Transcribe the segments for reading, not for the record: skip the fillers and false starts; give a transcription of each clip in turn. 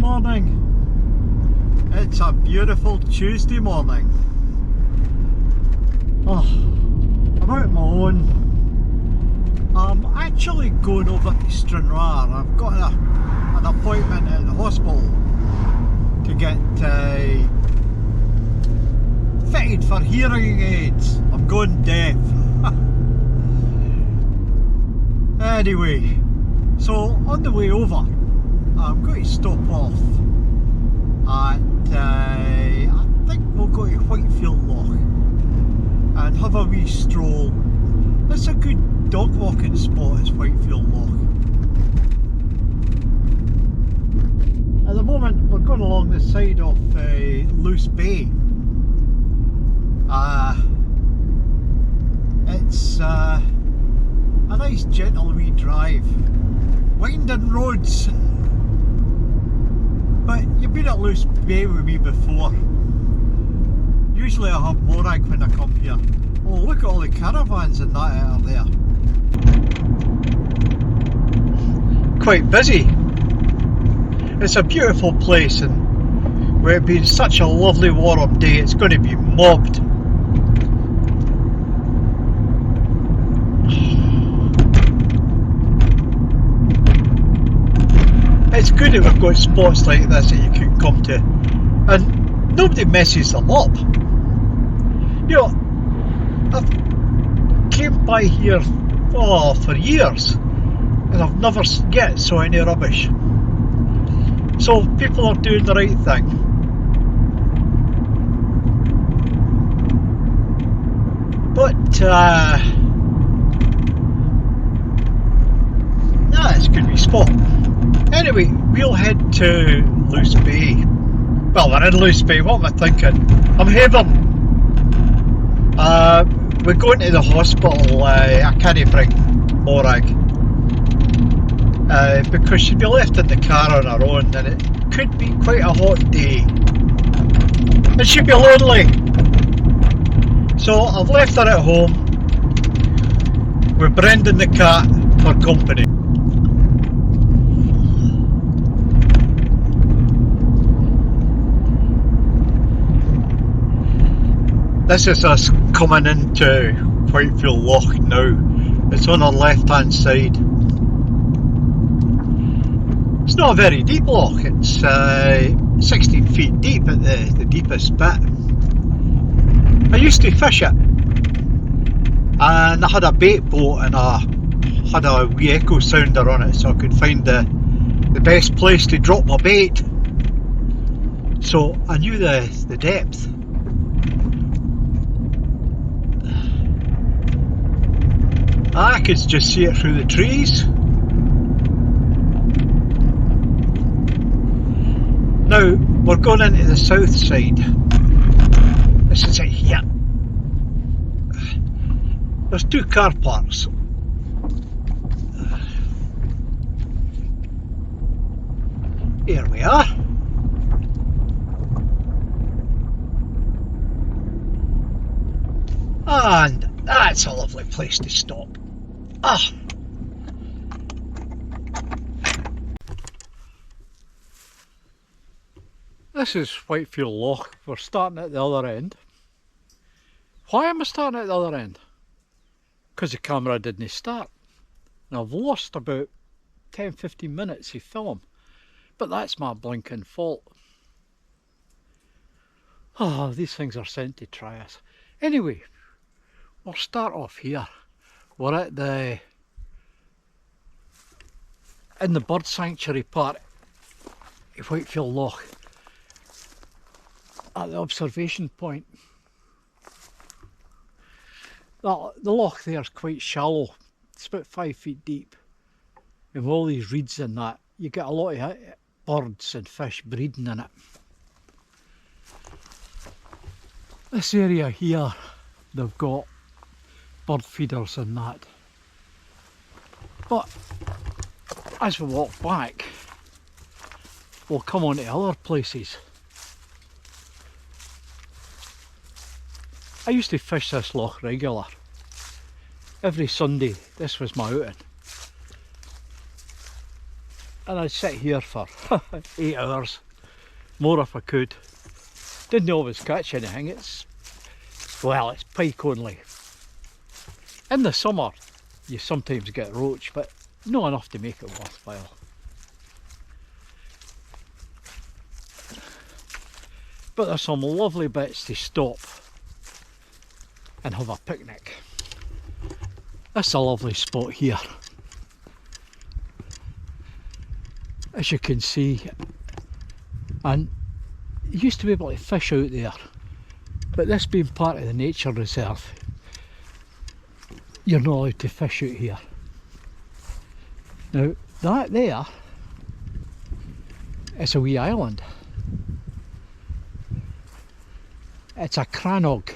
morning. It's a beautiful Tuesday morning. Oh, I'm out on my own. I'm actually going over to Stranraer. I've got an appointment at the hospital to get fitted for hearing aids. I'm going deaf. Anyway, so on the way over, I'm going to stop off at, I think we'll go to Whitefield Loch and have a wee stroll. It's a good dog walking spot, is Whitefield Loch. At the moment we're going along the side of Loose Bay. It's a nice gentle wee drive. Winding roads. But you've been at Loose Bay with me before. Usually I have morag when I come here. Oh, look at all the caravans and that are there. Quite busy. It's a beautiful place, and with it being such a lovely warm day, it's going to be mobbed. It's good that we've got spots like this that you can come to, and nobody messes them up. You know, I've came by here for years and I've never yet saw any rubbish. So people are doing the right thing. But it's a good wee spot. Anyway, we'll head to Loose Bay. Well, we're in Loose Bay, what am I thinking? I'm Havering. We're going to the hospital. I can't bring morag because she'd be left in the car on her own, and it could be quite a hot day and she'd be lonely. So I've left her at home with Brendan the cat for company. This is us coming into Whitefield Loch now. It's on our left hand side. It's not a very deep loch, it's 16 feet deep at the deepest bit. I used to fish it, and I had a bait boat and I had a wee echo sounder on it so I could find the best place to drop my bait. So I knew the depth. I could just see it through the trees. Now we're going into the south side. This is it here. There's two car parks. Here we are. And that's a lovely place to stop. Ah. This is Whitefield Loch. We're starting at the other end. Why am I starting at the other end? Because the camera didn't start. And I've lost about 10-15 minutes of film. But that's my blinking fault. Oh, these things are sent to try us. Anyway, we'll start off here. We're at in the bird sanctuary part of Whitefield Loch, at the observation point. The loch there is quite shallow. It's about 5 feet deep. And with all these reeds in that, you get a lot of birds and fish breeding in it. This area here, they've got bird feeders and that. But as we walk back, we'll come on to other places. I used to fish this loch regular. Every Sunday, this was my outing. and I'd sit here for 8 hours, more if I could. Didn't always catch anything. It's pike only. In the summer you sometimes get roach, but not enough to make it worthwhile. But there's some lovely bits to stop and have a picnic. That's a lovely spot here. As you can see, and you used to be able to fish out there, but this being part of the nature reserve, you're not allowed to fish out here. Now that there is a wee island. It's a crannog.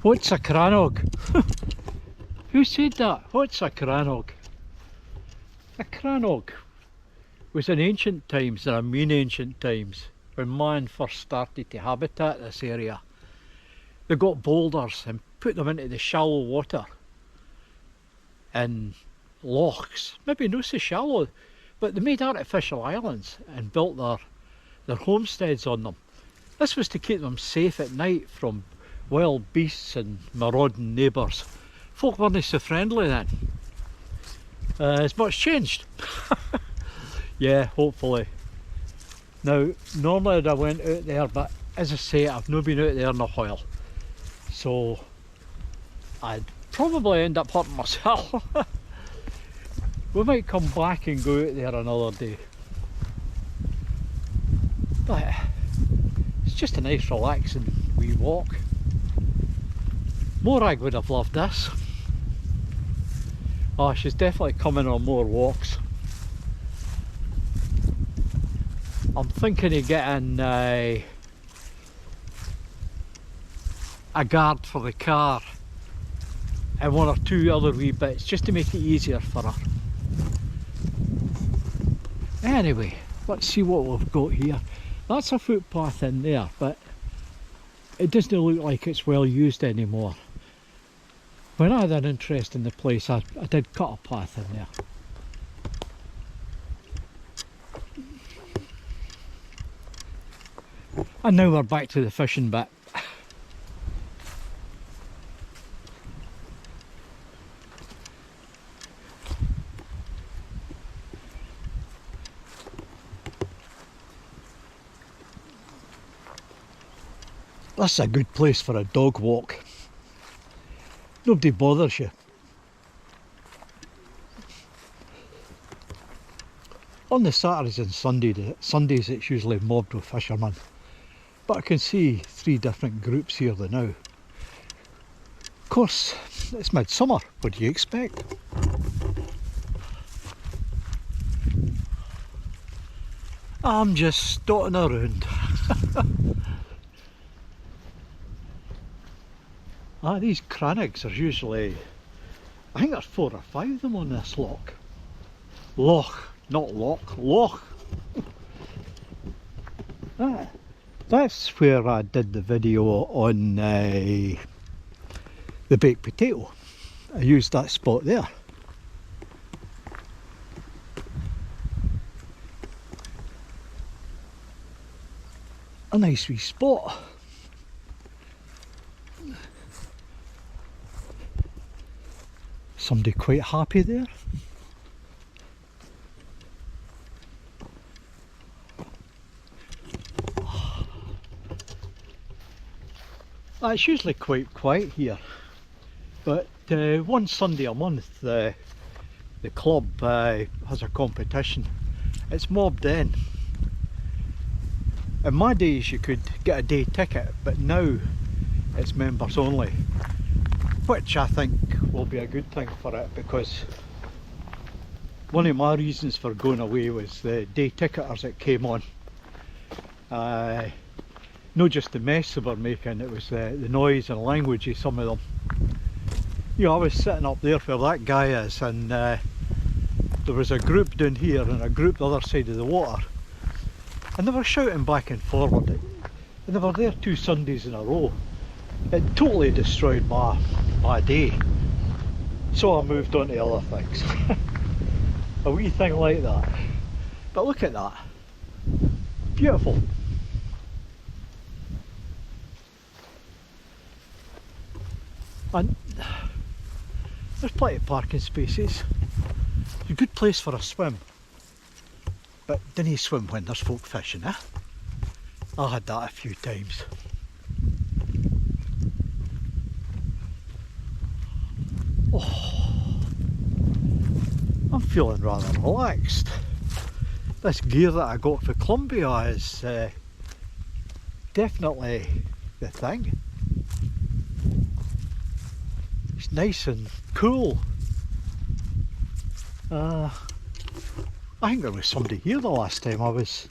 What's a crannog? Who said that? What's a crannog? A crannog was in ancient times, and I mean ancient times, when man first started to habitat this area. They got boulders and put them into the shallow water in lochs, maybe not so shallow, but they made artificial islands and built their homesteads on them. This was to keep them safe at night from wild beasts and marauding neighbours. Folk weren't so friendly then. Has much changed? Yeah, hopefully. Now, normally I went out there, but as I say, I've not been out there in a while, so I'd probably end up hurting myself. We might come back and go out there another day. But it's just a nice relaxing wee walk. Morag would have loved this. Oh, she's definitely coming on more walks. I'm thinking of getting a guard for the car and one or two other wee bits just to make it easier for her. Anyway, let's see what we've got here. That's a footpath in there, but it doesn't look like it's well used anymore. When I had an interest in the place, I did cut a path in there. And now we're back to the fishing bit. That's a good place for a dog walk. Nobody bothers you. On the Saturdays and Sundays it's usually mobbed with fishermen, but I can see 3 different groups here now. Of course, it's midsummer, what do you expect? I'm just stotting around. These Crannogs are usually, I think there's 4 or 5 of them on this loch. Loch, not loch, loch. That's where I did the video on the baked potato. I used that spot there. A nice wee spot. Somebody quite happy there. It's usually quite quiet here, but one Sunday a month the club has a competition. It's mobbed in. In my days you could get a day ticket, but now it's members only, which I think will be a good thing for it, because one of my reasons for going away was the day ticketers that came on. Not just the mess they were making, it was the noise and language of some of them. You know, I was sitting up there where that guy is, and there was a group down here and a group the other side of the water, and they were shouting back and forward, and they were there 2 Sundays in a row. It totally destroyed my day. So I moved on to other things. A wee thing like that. But look at that. Beautiful. And there's plenty of parking spaces. It's a good place for a swim. But don't you swim when there's folk fishing, eh? I had that a few times. Oh, I'm feeling rather relaxed. This gear that I got for Columbia is definitely the thing. It's nice and cool. I think there was somebody here the last time I was.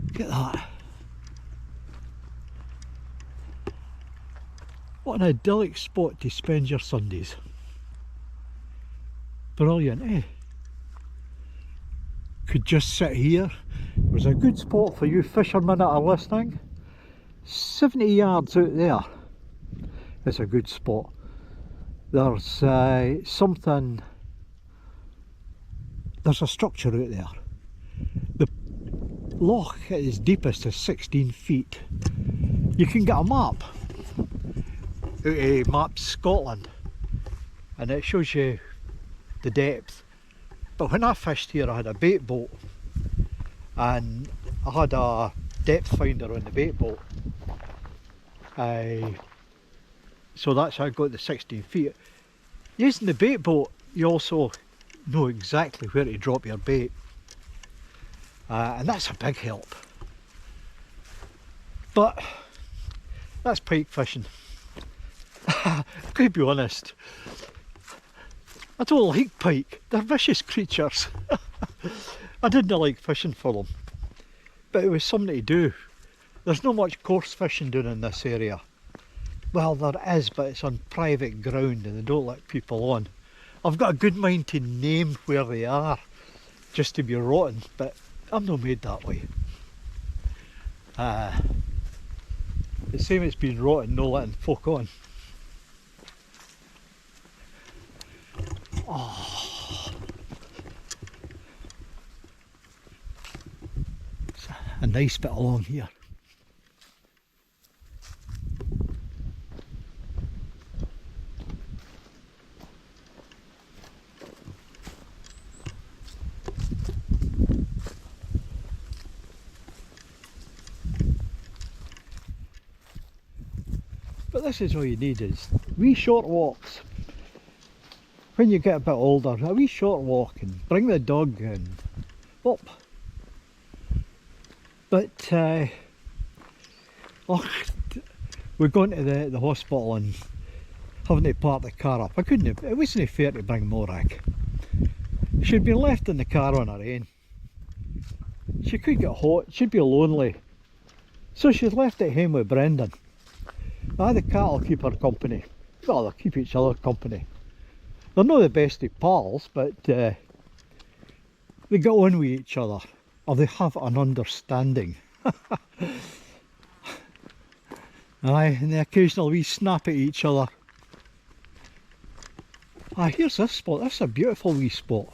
Look at that. What an idyllic spot to spend your Sundays. Brilliant, eh? Could just sit here. It was a good spot for you fishermen that are listening. 70 yards out there is a good spot. There's something, there's a structure out there. The loch at its deepest is 16 feet. You can get a map out of Maps Scotland and it shows you the depth. But when I fished here I had a bait boat and I had a depth finder on the bait boat. So that's how I got the 16 feet. Using the bait boat you also know exactly where to drop your bait. And that's a big help. But that's pike fishing. I'm going to be honest, I don't like pike, they're vicious creatures. I didn't like fishing for them, but it was something to do. There's not much coarse fishing down in this area. Well, there is, but it's on private ground and they don't let people on. I've got a good mind to name where they are, just to be rotten, but I'm not made that way. The same as being rotten, no letting folk on. Oh, it's a nice bit along here. But this is all you need, is wee short walks. When you get a bit older, a wee short walk and bring the dog and up. But we're going to the hospital and having to park the car up. It wasn't fair to bring Morag. She'd been left in the car on her own. She could get hot, she'd be lonely. So she's left at home with Brendan. The cat will keep her company. Well, they'll keep each other company. They're not the best of pals, but they get on with each other, or they have an understanding. Aye, and the occasional wee snap at each other. Here's this spot. This is a beautiful wee spot.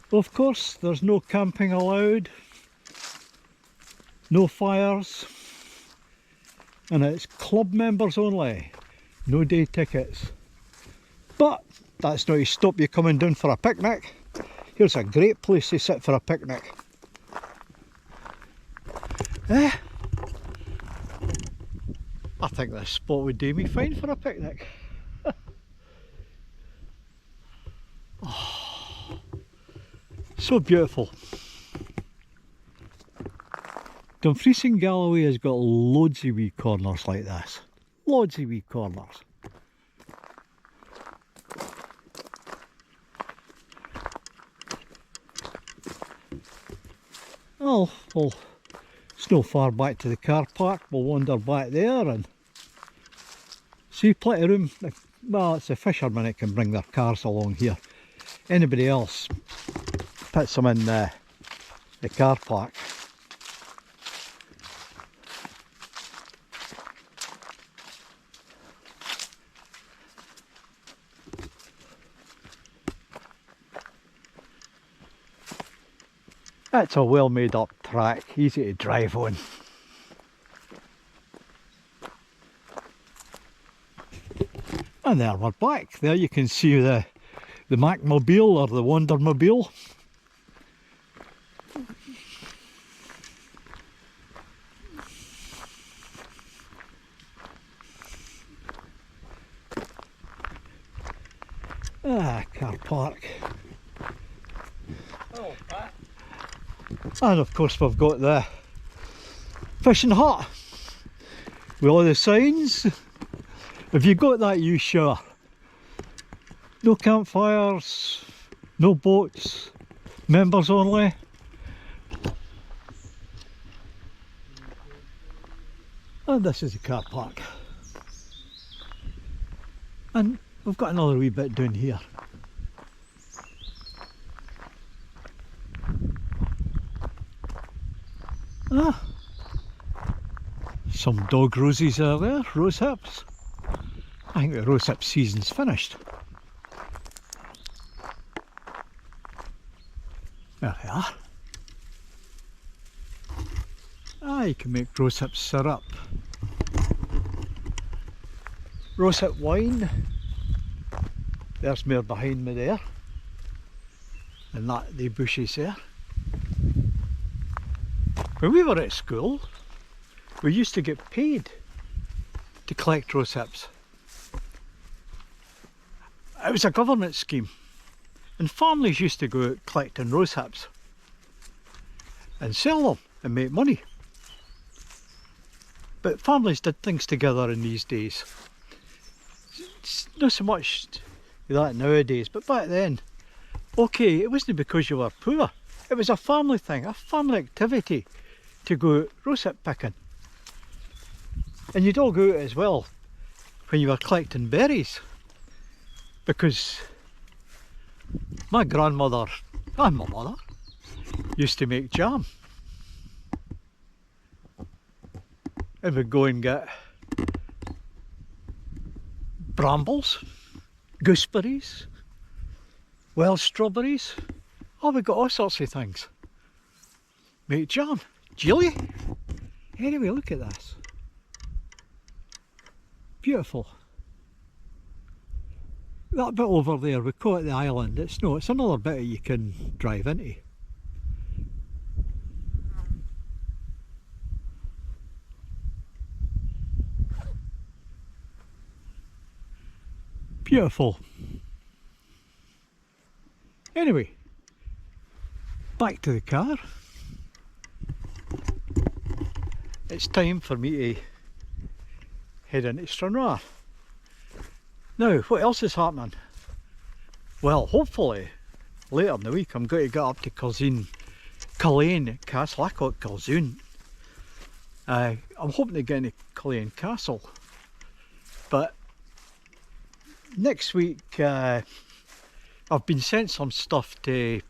Well, of course, there's no camping allowed. No fires, and it's club members only, no day tickets. But that's not to stop you coming down for a picnic. Here's a great place to sit for a picnic. I think this spot would do me fine for a picnic. Oh, so beautiful. Dumfries and Galloway has got loads of wee corners like this. Loads of wee corners. Well, it's no far back to the car park. We'll wander back there and see plenty of room. well, it's the fishermen that can bring their cars along here. Anybody else puts them in the car park. It's a well made up track, easy to drive on. And there we're back. There you can see the Macmobile or the Wondermobile. Car park. Oh, Pat. And of course we've got the fishing hut with all the signs. Have you got that, you sure? No campfires, no boats, members only. And this is the car park. And we've got another wee bit down here. Some dog roses are there, rose hips. I think the rose hip season's finished. There they are. You can make rose hip syrup. Rose hip wine. There's more behind me there. And that, the bushes there. When we were at school, we used to get paid to collect rose hips. It was a government scheme, and families used to go out collecting rose hips and sell them and make money. But families did things together in these days. It's not so much that nowadays, but back then, okay, it wasn't because you were poor, it was a family thing, a family activity to go rose hip picking. And you'd all go out as well when you were collecting berries, because my grandmother and my mother used to make jam, and we'd go and get brambles, gooseberries, wild strawberries. Oh, we got all sorts of things. Make jam, jelly. Anyway, look at this. Beautiful. That bit over there, we call it the island. It's no, it's another bit you can drive into. Beautiful. Anyway, back to the car. It's time for me to head into Stranraer. Now, what else is happening? Well, hopefully later in the week I'm going to get up to Culzean Castle. I call it Culzean. I'm hoping to get into Culzean Castle, but next week I've been sent some stuff to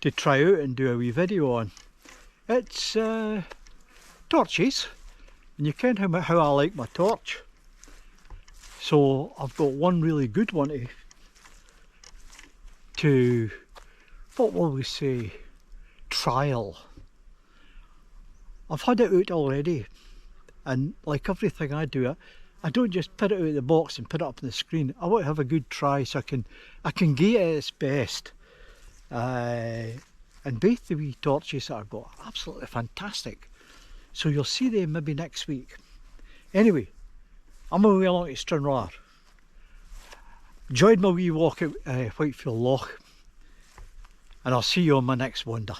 try out and do a wee video on. It's torches, and you can how I like my torch. So I've got one really good one to what will we say, trial. I've had it out already, and like everything I do, I don't just put it out of the box and put it up on the screen. I want to have a good try so I can get it at its best. And both the wee torches that I've got are absolutely fantastic. So you'll see them maybe next week. Anyway, I'm away along to Stranraer. Enjoyed my wee walk at Whitefield Loch, and I'll see you on my next wander.